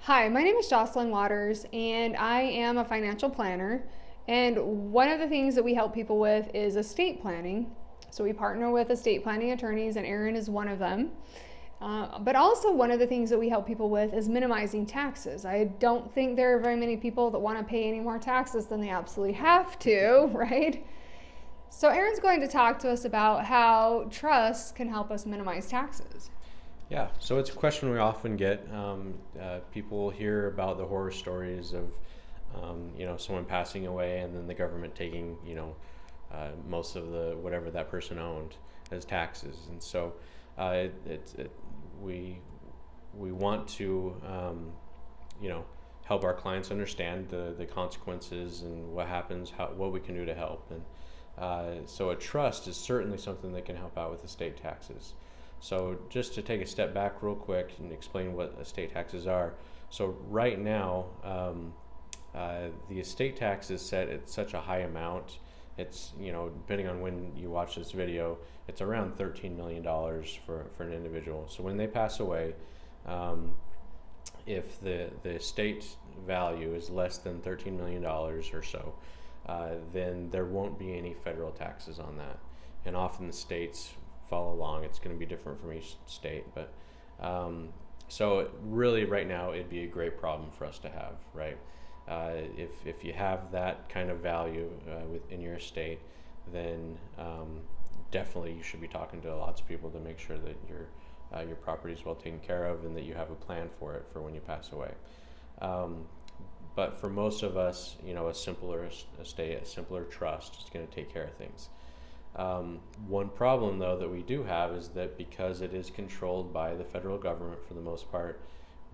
Hi, my name is Jocelyn Waters, and I am a financial planner. And one of the things that we help people with is estate planning. So we partner with estate planning attorneys, and Aaron is one of them. But also, one of the things that we help people with is minimizing taxes. I don't think there are very many people that want to pay any more taxes than they absolutely have to, right? So, Aaron's going to talk to us about how trusts can help us minimize taxes. Yeah, so it's a question we often get. People hear about the horror stories of, someone passing away and then the government taking, most of the whatever that person owned as taxes. And so we we want to, help our clients understand the consequences and what happens, what we can do to help. And so a trust is certainly something that can help out with estate taxes. So just to take a step back real quick and explain what estate taxes are. So right now, the estate tax is set at such a high amount. It's, depending on when you watch this video, it's around $13 million for an individual. So when they pass away, if the estate value is less than $13 million or so, then there won't be any federal taxes on that. And often the states follow along. It's going to be different from each state, but so really right now it'd be a great problem for us to have, right? If you have that kind of value within your estate, then definitely you should be talking to lots of people to make sure that your property is well taken care of and that you have a plan for it for when you pass away. But for most of us, a simpler estate, a simpler trust is going to take care of things. One problem, though, that we do have is that because it is controlled by the federal government for the most part,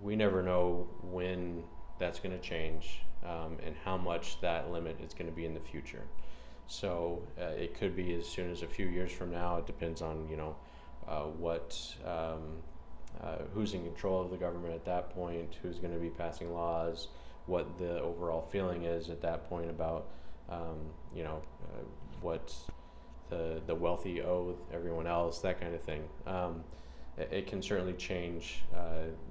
we never know when that's going to change and how much that limit is going to be in the future. So it could be as soon as a few years from now. It depends on who's in control of the government at that point, who's going to be passing laws, what the overall feeling is at that point about what the wealthy owe everyone else, that kind of thing. It can certainly change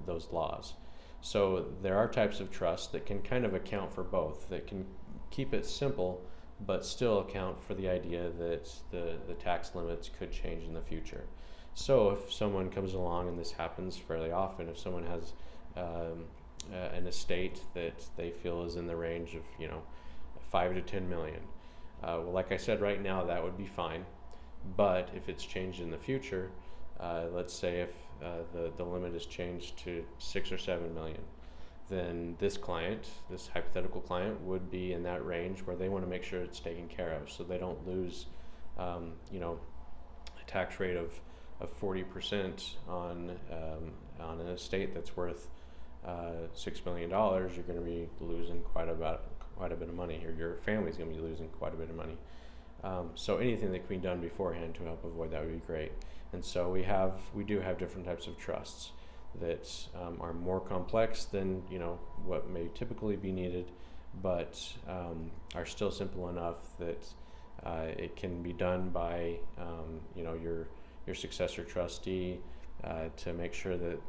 those laws. So there are types of trusts that can kind of account for both, that can keep it simple but still account for the idea that the tax limits could change in the future. So if someone comes along, and this happens fairly often, if someone has an estate that they feel is in the range of 5 to 10 million, well, like I said, right now that would be fine. But if it's changed in the future, let's say if the limit is changed to 6 or 7 million, then this hypothetical client, would be in that range where they want to make sure it's taken care of, so they don't lose, a tax rate of 40% on an estate that's worth $6 million. You're going to be losing quite a bit of money here. Your family's going to be losing quite a bit of money. So anything that can be done beforehand to help avoid that would be great. And so we do have different types of trusts that are more complex than what may typically be needed, but are still simple enough that it can be done by your successor trustee to make sure that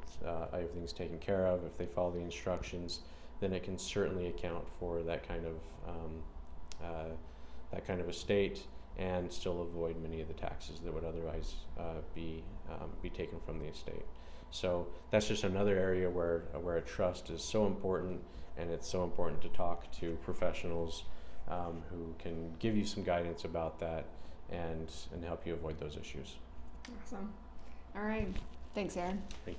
everything's taken care of. If they follow the instructions, then it can certainly account for that kind of estate and still avoid many of the taxes that would otherwise be taken from the estate. So that's just another area where a trust is so important, and it's so important to talk to professionals who can give you some guidance about that and help you avoid those issues. Awesome. All right. Thanks, Aaron. Thank you.